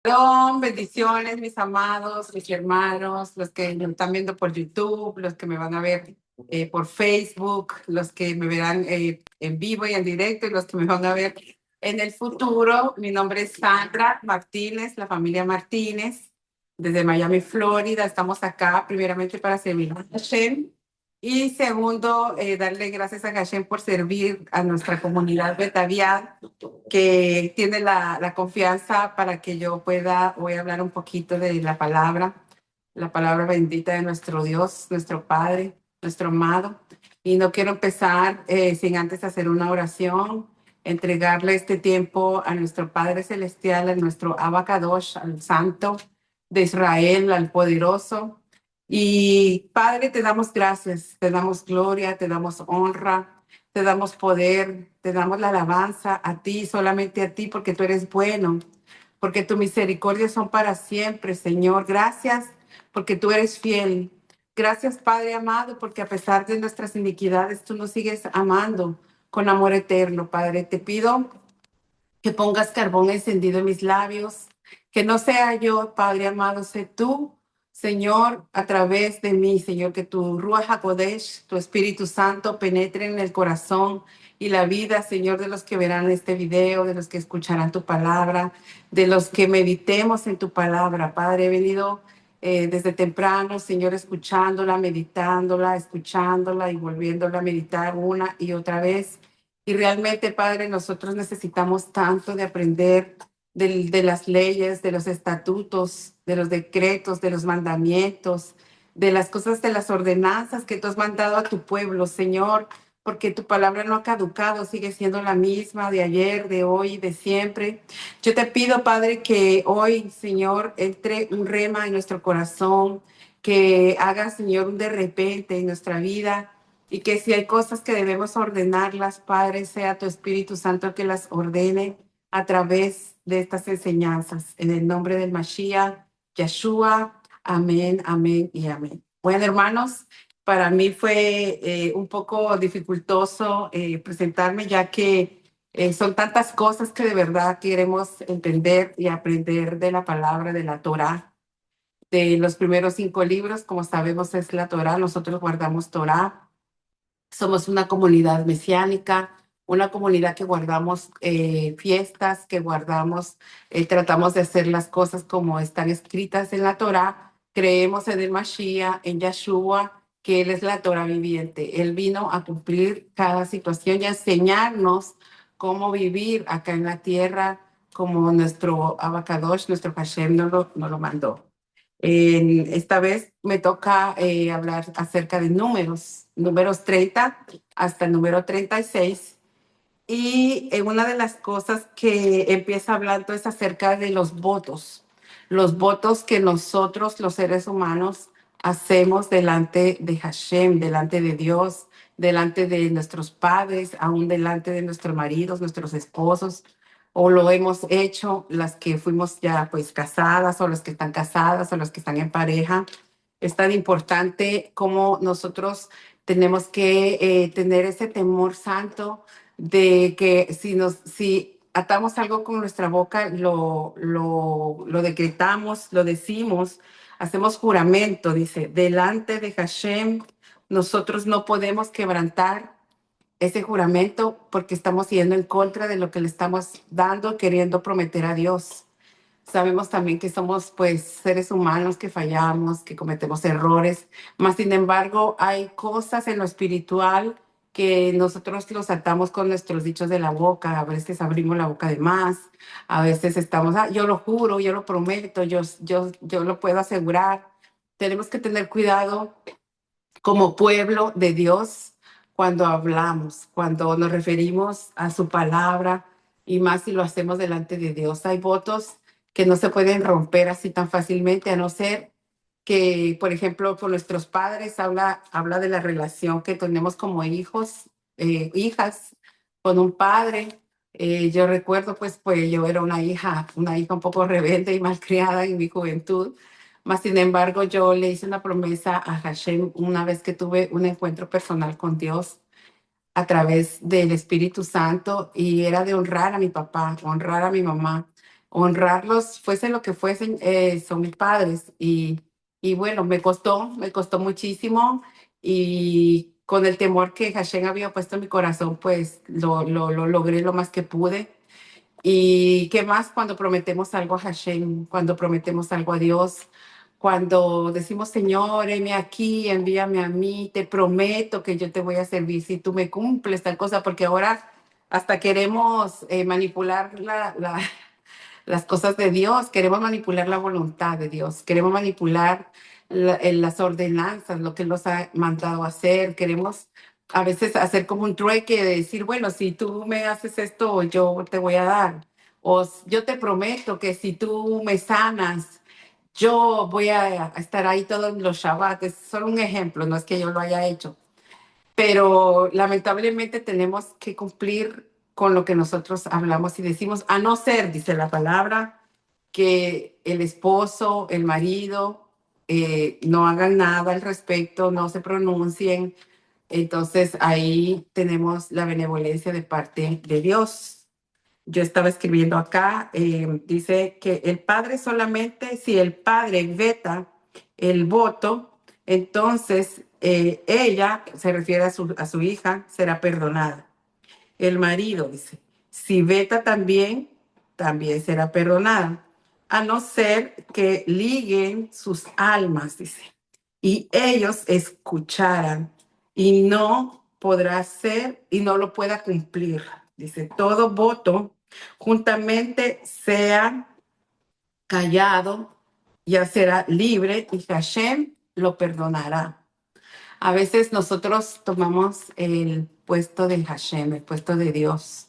Shalom, bendiciones, mis amados, mis hermanos, los que me están viendo por YouTube, los que me van a ver por Facebook, los que me verán en vivo y en directo y los que me van a ver en el futuro. Mi nombre es Sandra Martínez, la familia Martínez, desde Miami, Florida. Estamos acá primeramente para servir a Hashem y segundo, darle gracias a Hashem por servir a nuestra comunidad Betaviá, que tiene la confianza para que yo voy a hablar un poquito de la palabra bendita de nuestro Dios, nuestro Padre, nuestro amado. Y no quiero empezar sin antes hacer una oración, entregarle este tiempo a nuestro Padre Celestial, a nuestro Abacadosh, al Santo de Israel, al Poderoso. Y Padre, te damos gracias, te damos gloria, te damos honra. Te damos poder, te damos la alabanza a ti, solamente a ti, porque tú eres bueno, porque tus misericordias son para siempre, Señor. Gracias porque tú eres fiel. Gracias, Padre amado, porque a pesar de nuestras iniquidades, tú nos sigues amando con amor eterno, Padre. Te pido que pongas carbón encendido en mis labios, que no sea yo, Padre amado, sé tú, Señor, a través de mí, Señor, que tu Ruach HaKodesh, tu Espíritu Santo, penetre en el corazón y la vida, Señor, de los que verán este video, de los que escucharán tu palabra, de los que meditemos en tu palabra. Padre, he venido desde temprano, Señor, escuchándola, meditándola, escuchándola y volviéndola a meditar una y otra vez. Y realmente, Padre, nosotros necesitamos tanto de aprender de las leyes, de los estatutos, de los decretos, de los mandamientos, de las cosas, de las ordenanzas que tú has mandado a tu pueblo, Señor, porque tu palabra no ha caducado, sigue siendo la misma de ayer, de hoy, de siempre. Yo te pido, Padre, que hoy, Señor, entre un rema en nuestro corazón, que haga, Señor, un de repente en nuestra vida y que si hay cosas que debemos ordenarlas, Padre, sea tu Espíritu Santo el que las ordene a través de estas enseñanzas. En el nombre del Mashiach, Yeshua, amén, amén y amén. Bueno, hermanos, para mí fue un poco dificultoso presentarme, ya que son tantas cosas que de verdad queremos entender y aprender de la palabra, de la Torá. De los primeros 5 libros, como sabemos, es la Torá. Nosotros guardamos Torá. Somos una comunidad mesiánica, una comunidad que guardamos fiestas, que guardamos, tratamos de hacer las cosas como están escritas en la Torá. Creemos en el Mashiach, en Yeshua, que Él es la Torá viviente. Él vino a cumplir cada situación y a enseñarnos cómo vivir acá en la tierra, como nuestro Abacadosh, nuestro Hashem nos lo mandó. Esta vez me toca hablar acerca de números 30 hasta el número 36. Y una de las cosas que empieza hablando es acerca de los votos que nosotros, los seres humanos, hacemos delante de Hashem, delante de Dios, delante de nuestros padres, aún delante de nuestros maridos, nuestros esposos, o lo hemos hecho las que fuimos ya pues casadas o las que están casadas o las que están en pareja. Es tan importante como nosotros tenemos que tener ese temor santo de que si atamos algo con nuestra boca, lo decretamos, lo decimos, hacemos juramento, dice, delante de Hashem, nosotros no podemos quebrantar ese juramento porque estamos yendo en contra de lo que le estamos dando, queriendo prometer a Dios. Sabemos también que somos pues seres humanos que fallamos, que cometemos errores, mas sin embargo hay cosas en lo espiritual que nosotros los atamos con nuestros dichos de la boca. A veces abrimos la boca de más, a veces estamos, yo lo juro, yo lo prometo, yo lo puedo asegurar. Tenemos que tener cuidado como pueblo de Dios cuando hablamos, cuando nos referimos a su palabra y más si lo hacemos delante de Dios. Hay votos que no se pueden romper así tan fácilmente, a no ser que, por ejemplo, con nuestros padres habla de la relación que tenemos como hijos, hijas, con un padre. Yo recuerdo, pues yo era una hija un poco rebelde y malcriada en mi juventud. Mas, sin embargo, yo le hice una promesa a Hashem una vez que tuve un encuentro personal con Dios a través del Espíritu Santo y era de honrar a mi papá, honrar a mi mamá. honrarlos, fuese lo que fuesen, son mis padres. Y bueno, me costó muchísimo y con el temor que Hashem había puesto en mi corazón, pues lo logré lo más que pude. ¿Y qué más cuando prometemos algo a Hashem, cuando prometemos algo a Dios? Cuando decimos, Señor, heme aquí, envíame a mí, te prometo que yo te voy a servir si tú me cumples tal cosa, porque ahora hasta queremos manipular las cosas de Dios, queremos manipular la voluntad de Dios, queremos manipular las ordenanzas, lo que Él nos ha mandado a hacer, queremos a veces hacer como un trueque de decir, bueno, si tú me haces esto, yo te voy a dar. Yo te prometo que si tú me sanas, yo voy a estar ahí todos los Shabbat. Es solo un ejemplo, no es que yo lo haya hecho. Pero lamentablemente tenemos que cumplir con lo que nosotros hablamos y decimos, a no ser, dice la palabra, que el esposo, el marido, no hagan nada al respecto, no se pronuncien. Entonces ahí tenemos la benevolencia de parte de Dios. Yo estaba escribiendo acá, dice que el padre solamente, si el padre veta el voto, entonces ella, se refiere a su hija, será perdonada. El marido, dice, si veta también, también será perdonada, a no ser que liguen sus almas, dice, y ellos escucharan, y no podrá ser y no lo pueda cumplir. Dice, todo voto juntamente sea callado, ya será libre y Hashem lo perdonará. A veces nosotros tomamos el puesto de Hashem, el puesto de Dios,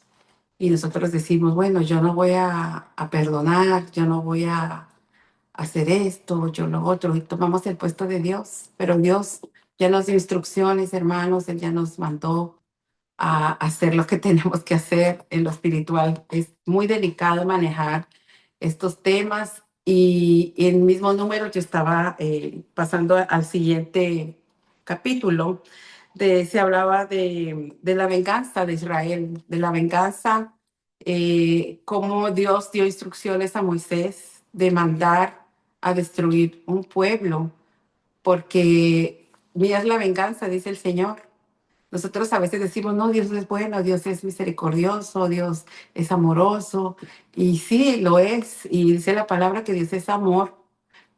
y nosotros decimos, bueno, yo no voy a perdonar, yo no voy a hacer esto, yo lo otro, y tomamos el puesto de Dios, pero Dios ya nos dio instrucciones, hermanos, Él ya nos mandó a hacer lo que tenemos que hacer en lo espiritual. Es muy delicado manejar estos temas y en el mismo número yo estaba pasando al siguiente capítulo, se hablaba de la venganza de Israel, de la venganza, cómo Dios dio instrucciones a Moisés de mandar a destruir un pueblo, porque mía es la venganza, dice el Señor. Nosotros a veces decimos, no, Dios es bueno, Dios es misericordioso, Dios es amoroso, y sí, lo es, y dice la palabra que Dios es amor,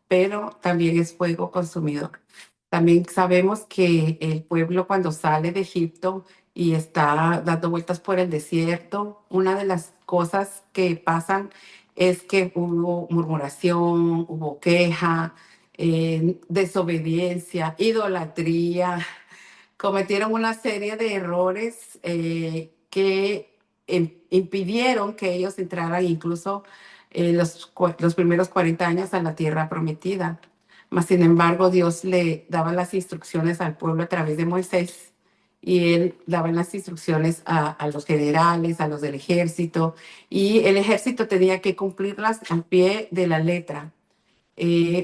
pero también es fuego consumidor. También sabemos que el pueblo cuando sale de Egipto y está dando vueltas por el desierto, una de las cosas que pasan es que hubo murmuración, hubo queja, desobediencia, idolatría, cometieron una serie de errores que impidieron que ellos entraran incluso los primeros 40 años a la tierra prometida. Mas, sin embargo, Dios le daba las instrucciones al pueblo a través de Moisés y él daba las instrucciones a los generales, a los del ejército, y el ejército tenía que cumplirlas al pie de la letra.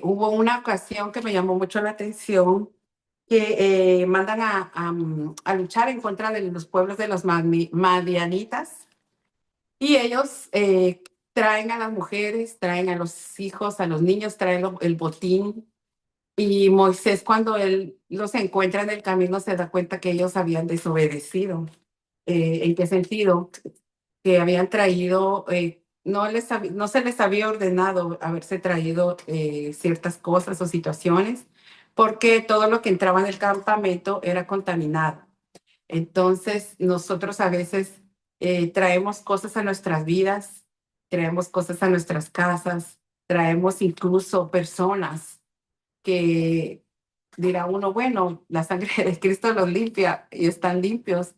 Hubo una ocasión que me llamó mucho la atención que mandan a luchar en contra de los pueblos de los madianitas y ellos traen a las mujeres, traen a los hijos, a los niños, traen el botín. Y Moisés, cuando él los encuentra en el camino, se da cuenta que ellos habían desobedecido. ¿En qué sentido? Que habían traído, no se les había ordenado haberse traído ciertas cosas o situaciones, porque todo lo que entraba en el campamento era contaminado. Entonces, nosotros a veces traemos cosas a nuestras vidas, traemos cosas a nuestras casas, traemos incluso personas que dirá uno, bueno, la sangre de Cristo los limpia y están limpios,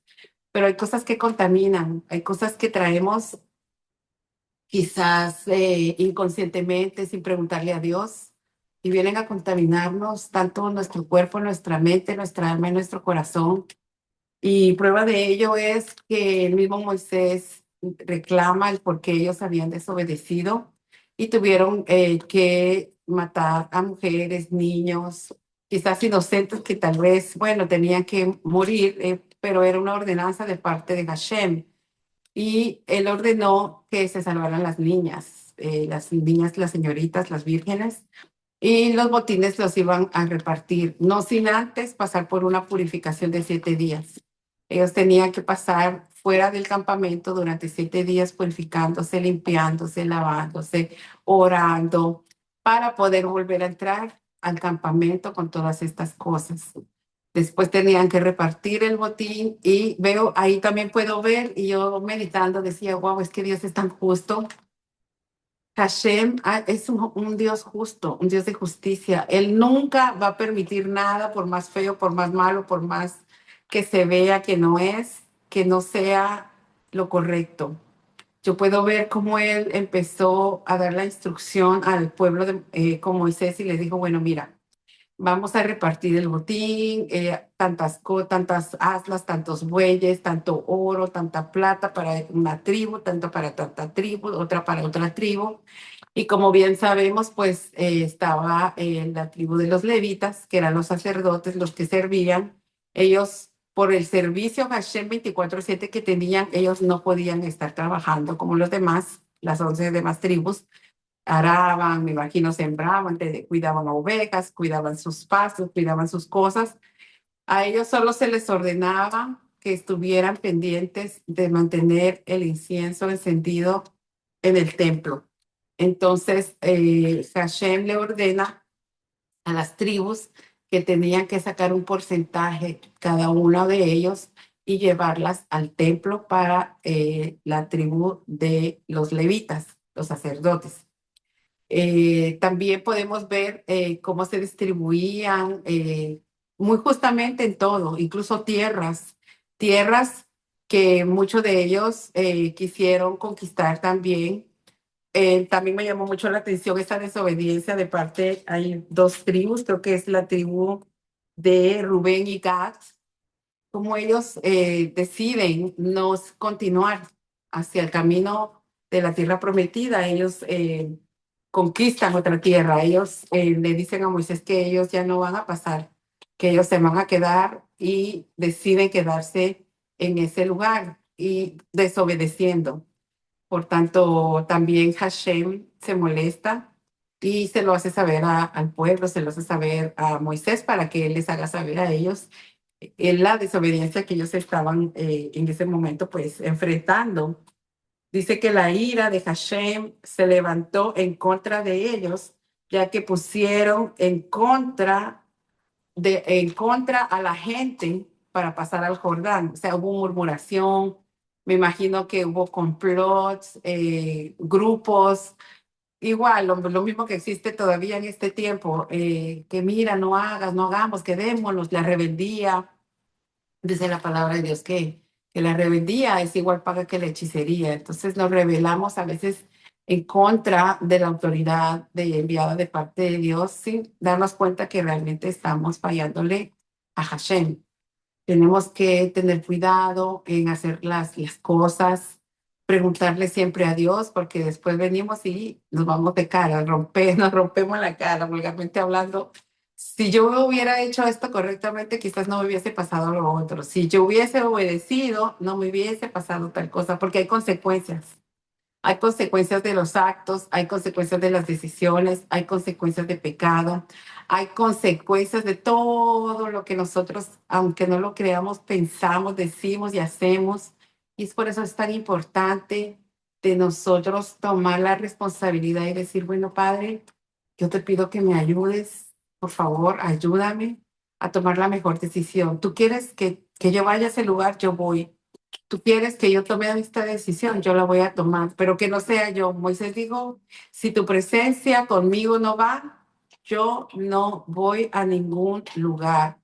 pero hay cosas que contaminan, hay cosas que traemos quizás inconscientemente, sin preguntarle a Dios, y vienen a contaminarnos tanto nuestro cuerpo, nuestra mente, nuestra alma y nuestro corazón. Y prueba de ello es que el mismo Moisés reclama el por qué ellos habían desobedecido y tuvieron que matar a mujeres, niños, quizás inocentes que tal vez, bueno, tenían que morir, pero era una ordenanza de parte de Hashem y él ordenó que se salvaran las niñas. las niñas, las señoritas, las vírgenes, y los botines los iban a repartir, no sin antes pasar por una purificación de 7 días. Ellos tenían que pasar fuera del campamento durante 7 días purificándose, limpiándose, lavándose, orando, para poder volver a entrar al campamento con todas estas cosas. Después tenían que repartir el botín y veo, ahí también puedo ver, y yo meditando decía, wow, es que Dios es tan justo. Hashem es un Dios justo, un Dios de justicia. Él nunca va a permitir nada, por más feo, por más malo, por más que se vea que no es, que no sea lo correcto. Yo puedo ver cómo él empezó a dar la instrucción al pueblo con Moisés y les dijo, bueno, mira, vamos a repartir el botín, tantas aslas, tantos bueyes, tanto oro, tanta plata para una tribu, tanto para tanta tribu, otra para otra tribu. Y como bien sabemos, pues estaba la tribu de los levitas, que eran los sacerdotes, los que servían. Ellos, por el servicio Hashem 24/7 que tenían, ellos no podían estar trabajando como los demás, las 11 demás tribus. Araban, me imagino, sembraban, cuidaban ovejas, cuidaban sus pastos, cuidaban sus cosas. A ellos solo se les ordenaba que estuvieran pendientes de mantener el incienso encendido en el templo. Entonces, Hashem le ordena a las tribus que tenían que sacar un porcentaje, cada uno de ellos, y llevarlas al templo para la tribu de los levitas, los sacerdotes. También podemos ver cómo se distribuían muy justamente en todo, incluso tierras que muchos de ellos quisieron conquistar también. También me llamó mucho la atención esta desobediencia de parte, hay dos tribus, creo que es la tribu de Rubén y Gad, como ellos deciden no continuar hacia el camino de la tierra prometida. Ellos conquistan otra tierra. Ellos le dicen a Moisés que ellos ya no van a pasar, que ellos se van a quedar, y deciden quedarse en ese lugar y desobedeciendo. Por tanto, también Hashem se molesta y se lo hace saber al pueblo, se lo hace saber a Moisés para que él les haga saber a ellos la desobediencia que ellos estaban en ese momento pues enfrentando. Dice que la ira de Hashem se levantó en contra de ellos, ya que pusieron en contra a la gente para pasar al Jordán. O sea, hubo murmuración, me imagino que hubo complots, grupos, igual, lo mismo que existe todavía en este tiempo, que mira, no hagas, no hagamos, quedémonos, la rebeldía. Dice la palabra de Dios que la rebeldía es igual paga que la hechicería. Entonces nos rebelamos a veces en contra de la autoridad enviada de parte de Dios sin darnos cuenta que realmente estamos fallándole a Hashem. Tenemos que tener cuidado en hacer las cosas, preguntarle siempre a Dios, porque después venimos y nos vamos de cara, nos rompemos la cara, vulgarmente hablando. Si yo hubiera hecho esto correctamente, quizás no me hubiese pasado lo otro. Si yo hubiese obedecido, no me hubiese pasado tal cosa, porque hay consecuencias. Hay consecuencias de los actos, hay consecuencias de las decisiones, hay consecuencias de pecado, hay consecuencias de todo lo que nosotros, aunque no lo creamos, pensamos, decimos y hacemos. Y es por eso es tan importante de nosotros tomar la responsabilidad y decir, bueno, Padre, yo te pido que me ayudes, por favor, ayúdame a tomar la mejor decisión. Tú quieres que yo vaya a ese lugar, yo voy. Tú quieres que yo tome esta decisión, yo la voy a tomar, pero que no sea yo. Moisés dijo, si tu presencia conmigo no va, yo no voy a ningún lugar.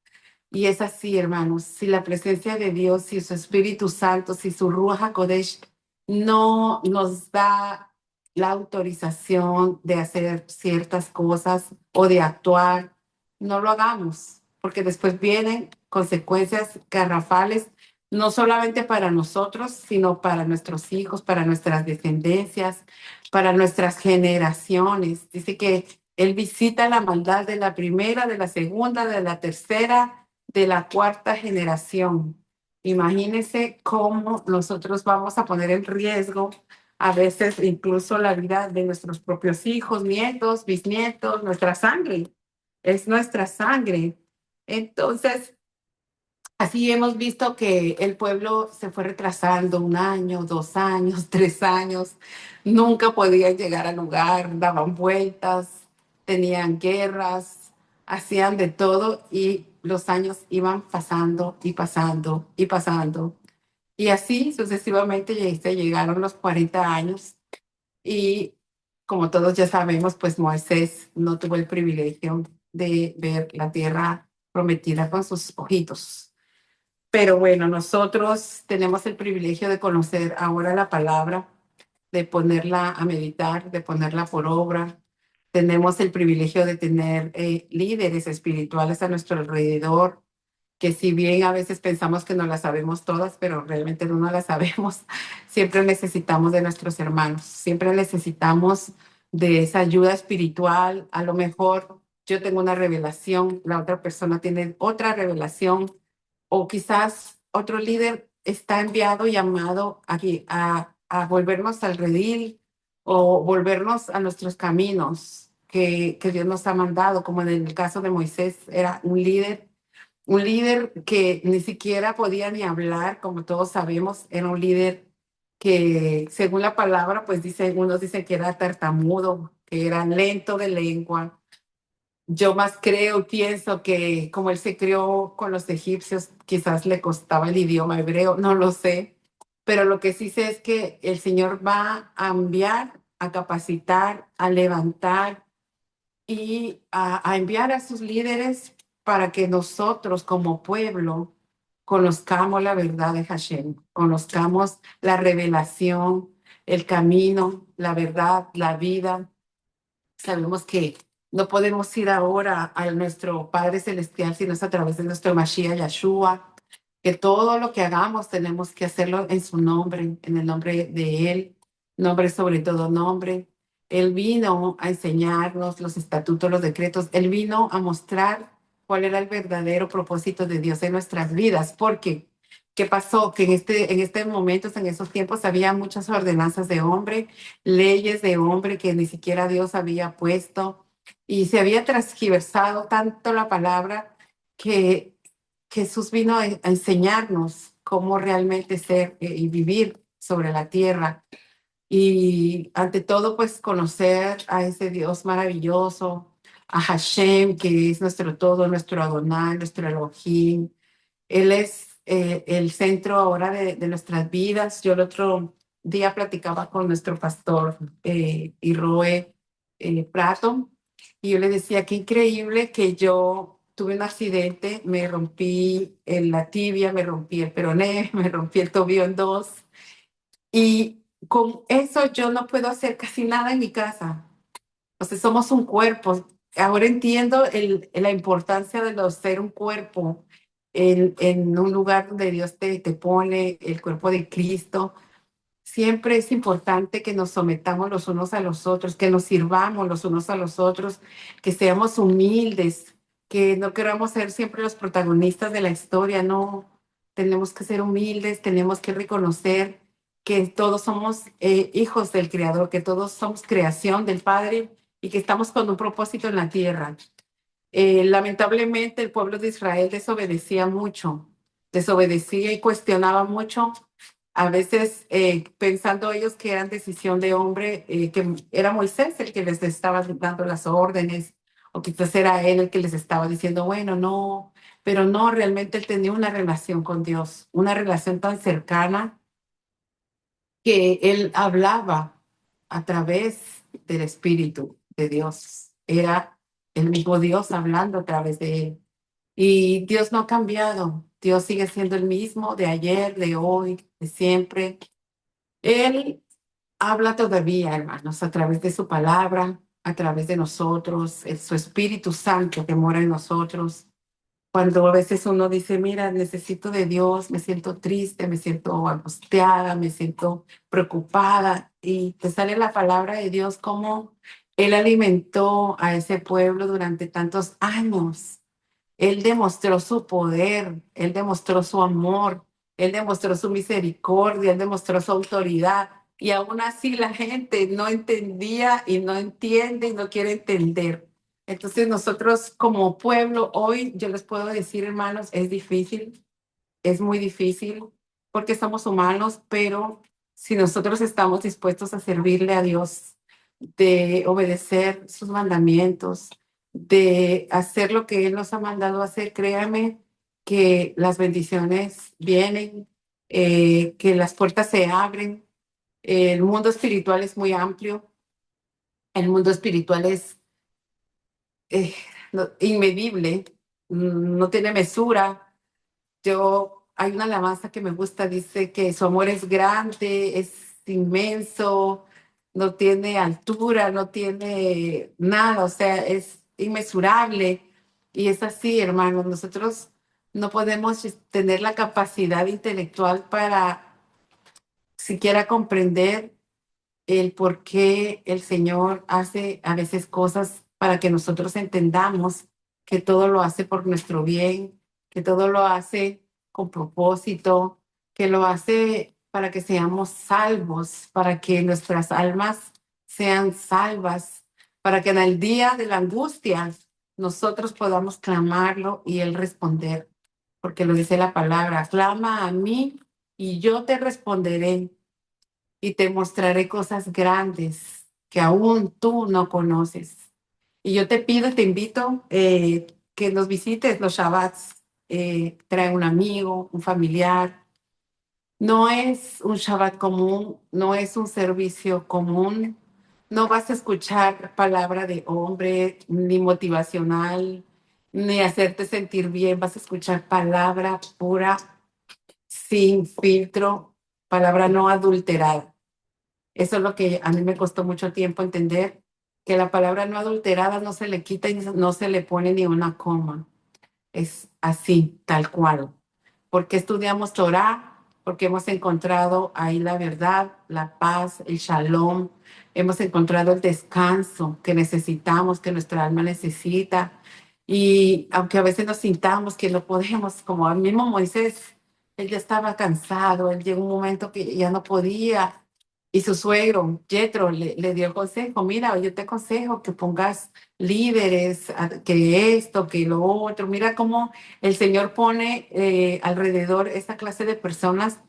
Y es así, hermanos, si la presencia de Dios, si su Espíritu Santo, si su Ruach HaKodesh no nos da la autorización de hacer ciertas cosas o de actuar, no lo hagamos, porque después vienen consecuencias garrafales, no solamente para nosotros, sino para nuestros hijos, para nuestras descendencias, para nuestras generaciones. Dice que Él visita la maldad de la primera, de la segunda, de la tercera, de la cuarta generación. Imagínense cómo nosotros vamos a poner en riesgo a veces incluso la vida de nuestros propios hijos, nietos, bisnietos, nuestra sangre, es nuestra sangre. Entonces, así hemos visto que el pueblo se fue retrasando 1 año, 2 años, 3 años, nunca podían llegar al lugar, daban vueltas, tenían guerras, hacían de todo y los años iban pasando y pasando y pasando. Y así sucesivamente se llegaron los 40 años y como todos ya sabemos, pues Moisés no tuvo el privilegio de ver la tierra prometida con sus ojitos. Pero bueno, nosotros tenemos el privilegio de conocer ahora la palabra, de ponerla a meditar, de ponerla por obra. Tenemos el privilegio de tener líderes espirituales a nuestro alrededor, que si bien a veces pensamos que no las sabemos todas, pero realmente no las sabemos, siempre necesitamos de nuestros hermanos, siempre necesitamos de esa ayuda espiritual. A lo mejor yo tengo una revelación, la otra persona tiene otra revelación, o quizás otro líder está enviado, llamado aquí a volvernos al redil o volvernos a nuestros caminos que Dios nos ha mandado, como en el caso de Moisés, era un líder que ni siquiera podía ni hablar, como todos sabemos, era un líder que, según la palabra, pues dicen, unos dicen que era tartamudo, que era lento de lengua. Yo más creo, pienso que como él se crió con los egipcios, quizás le costaba el idioma hebreo, no lo sé. Pero lo que sí sé es que el Señor va a enviar, a capacitar, a levantar y a enviar a sus líderes para que nosotros como pueblo conozcamos la verdad de Hashem, conozcamos la revelación, el camino, la verdad, la vida. Sabemos que no podemos ir ahora a nuestro Padre Celestial si no es a través de nuestro Mashiach Yahshua, que todo lo que hagamos tenemos que hacerlo en su nombre, en el nombre de Él, nombre sobre todo nombre. Él vino a enseñarnos los estatutos, los decretos. Él vino a mostrar cuál era el verdadero propósito de Dios en nuestras vidas. Porque, ¿qué pasó? Que en este momento, en esos tiempos, había muchas ordenanzas de hombre, leyes de hombre que ni siquiera Dios había puesto. Y se había transgiversado tanto la palabra que Jesús vino a enseñarnos cómo realmente ser y vivir sobre la tierra. Y ante todo, pues conocer a ese Dios maravilloso, a Hashem, que es nuestro todo, nuestro Adonai, nuestro Elohim. Él es el centro ahora de nuestras vidas. Yo el otro día platicaba con nuestro pastor Irroe Prato, y yo le decía, qué increíble que yo tuve un accidente, me rompí en la tibia, me rompí el peroné, me rompí el tobillo en dos, y con eso yo no puedo hacer casi nada en mi casa. O sea, somos un cuerpo. Ahora entiendo la importancia de ser un cuerpo en un lugar donde Dios te pone, el cuerpo de Cristo. Siempre es importante que nos sometamos los unos a los otros, que nos sirvamos los unos a los otros, que seamos humildes, que no queramos ser siempre los protagonistas de la historia, no. Tenemos que ser humildes, tenemos que reconocer que todos somos hijos del Creador, que todos somos creación del Padre y que estamos con un propósito en la tierra. Lamentablemente el pueblo de Israel desobedecía y cuestionaba mucho, a veces pensando ellos que eran decisión de hombre, que era Moisés el que les estaba dando las órdenes, o quizás era él el que les estaba diciendo, bueno, no, pero no, realmente él tenía una relación con Dios, una relación tan cercana que él hablaba a través del Espíritu de Dios. Era el mismo Dios hablando a través de él. Y Dios no ha cambiado. Dios sigue siendo el mismo de ayer, de hoy, de siempre. Él habla todavía, hermanos, a través de su palabra, a través de nosotros, su Espíritu Santo que mora en nosotros. Cuando a veces uno dice, mira, necesito de Dios, me siento triste, me siento angustiada, me siento preocupada, y te sale la palabra de Dios como Él alimentó a ese pueblo durante tantos años. Él demostró su poder, Él demostró su amor, Él demostró su misericordia, Él demostró su autoridad. y aún así la gente no entendía y no entiende y no quiere entender. Entonces nosotros como pueblo hoy, yo les puedo decir, hermanos, es difícil, es muy difícil porque somos humanos, pero si nosotros estamos dispuestos a servirle a Dios, de obedecer sus mandamientos, de hacer lo que Él nos ha mandado hacer, créame que las bendiciones vienen, que las puertas se abren. El mundo espiritual es muy amplio, el mundo espiritual es inmedible, no tiene mesura. Hay una alabanza que me gusta, dice que su amor es grande, es inmenso, no tiene altura, no tiene nada, o sea, es inmesurable. Y es así, hermanos, nosotros no podemos tener la capacidad intelectual para siquiera comprender el por qué el Señor hace a veces cosas para que nosotros entendamos que todo lo hace por nuestro bien, que todo lo hace con propósito, que lo hace para que seamos salvos, para que nuestras almas sean salvas, para que en el día de la angustia nosotros podamos clamarlo y Él responder, porque lo dice la palabra, clama a mí y yo te responderé y te mostraré cosas grandes que aún tú no conoces. Y yo te pido y te invito que nos visites los Shabbats, trae un amigo, un familiar. No es un Shabbat común, no es un servicio común. No vas a escuchar palabra de hombre, ni motivacional, ni hacerte sentir bien. Vas a escuchar palabra pura, sin filtro, palabra no adulterada. Eso es lo que a mí me costó mucho tiempo entender, que la palabra no adulterada no se le quita y no se le pone ni una coma. Es así, tal cual. Porque estudiamos Torah, porque hemos encontrado ahí la verdad, la paz, el shalom, hemos encontrado el descanso que necesitamos, que nuestra alma necesita. Y aunque a veces nos sintamos que no podemos, como al mismo Moisés, él ya estaba cansado, él llegó un momento que ya no podía. Y su suegro, Jetro, le dio el consejo, mira, yo te aconsejo que pongas líderes, que esto, que lo otro. Mira cómo el Señor pone alrededor esta clase de personas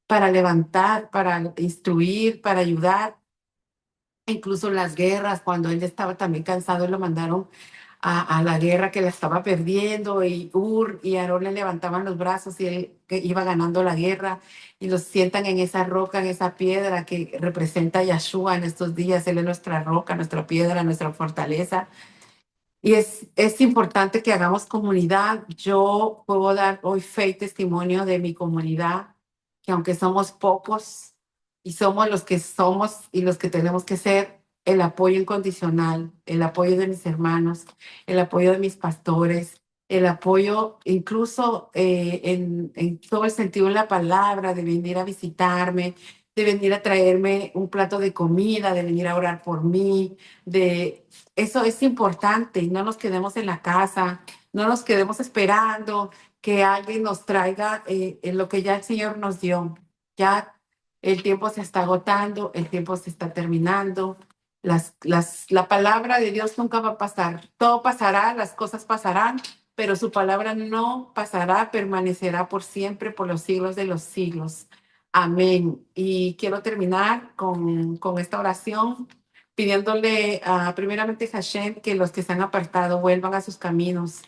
para levantar, para instruir, para ayudar. Incluso las guerras, cuando él estaba también cansado, lo mandaron a la guerra que la estaba perdiendo y Ur y Aarón le levantaban los brazos y él que iba ganando la guerra y los sientan en esa roca, en esa piedra que representa a Yahshua en estos días. Él es nuestra roca, nuestra piedra, nuestra fortaleza. Y es importante que hagamos comunidad. Yo puedo dar hoy fe y testimonio de mi comunidad, que aunque somos pocos y somos los que somos y los que tenemos que ser, el apoyo incondicional, el apoyo de mis hermanos, el apoyo de mis pastores, el apoyo incluso en todo el sentido de la palabra, de venir a visitarme, de venir a traerme un plato de comida, de venir a orar por mí, de eso es importante y no nos quedemos en la casa, no nos quedemos esperando que alguien nos traiga en lo que ya el Señor nos dio. Ya el tiempo se está agotando, el tiempo se está terminando. La palabra de Dios nunca va a pasar. Todo pasará, las cosas pasarán, pero su palabra no pasará, permanecerá por siempre, por los siglos de los siglos. Amén. Y quiero terminar con esta oración pidiéndole primeramente a Hashem que los que se han apartado vuelvan a sus caminos,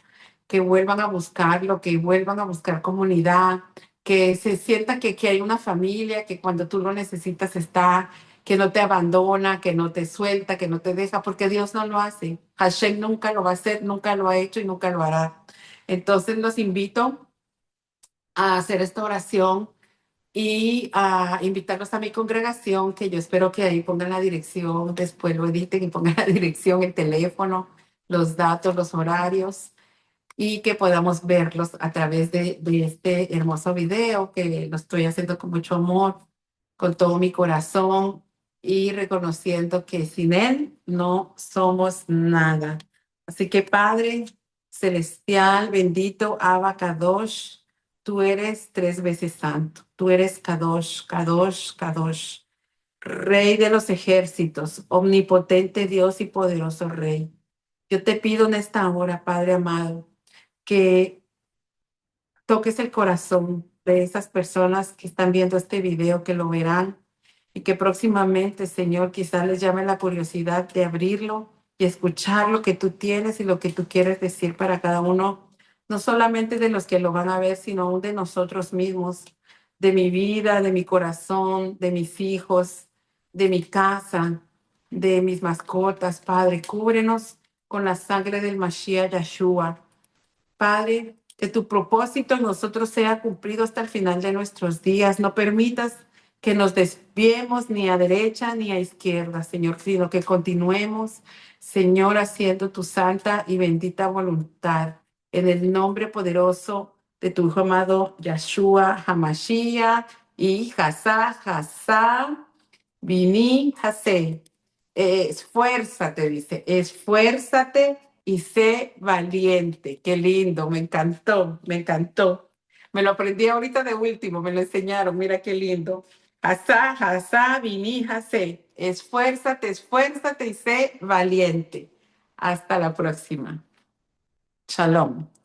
que vuelvan a buscarlo, que vuelvan a buscar comunidad, que se sienta que hay una familia, que cuando tú lo necesitas está, que no te abandona, que no te suelta, que no te deja, porque Dios no lo hace. Hashem nunca lo va a hacer, nunca lo ha hecho y nunca lo hará. Entonces los invito a hacer esta oración y a invitarlos a mi congregación, que yo espero que ahí pongan la dirección, después lo editen y pongan la dirección, el teléfono, los datos, los horarios, y que podamos verlos a través de este hermoso video que lo estoy haciendo con mucho amor, con todo mi corazón y reconociendo que sin Él no somos nada. Así que Padre Celestial, bendito Abba Kadosh, tú eres tres veces santo. Tú eres Kadosh, Kadosh, Kadosh. Rey de los ejércitos, omnipotente Dios y poderoso Rey. Yo te pido en esta hora, Padre amado, que toques el corazón de esas personas que están viendo este video, que lo verán y que próximamente, Señor, quizás les llame la curiosidad de abrirlo y escuchar lo que tú tienes y lo que tú quieres decir para cada uno, no solamente de los que lo van a ver, sino aún de nosotros mismos, de mi vida, de mi corazón, de mis hijos, de mi casa, de mis mascotas. Padre, cúbrenos con la sangre del Mashiach Yahshua. Padre, que tu propósito en nosotros sea cumplido hasta el final de nuestros días. No permitas que nos desviemos ni a derecha ni a izquierda, Señor, sino que continuemos, Señor, haciendo tu santa y bendita voluntad. En el nombre poderoso de tu Hijo amado Yahshua Hamashiach y Hassá, Vini Hasé. Esfuérzate, dice, esfuérzate y sé valiente. Qué lindo, me encantó, me encantó. Me lo aprendí ahorita de último, me lo enseñaron, mira qué lindo. Hasá, Vini Hasé. Esfuérzate, esfuérzate y sé valiente. Hasta la próxima. Shalom.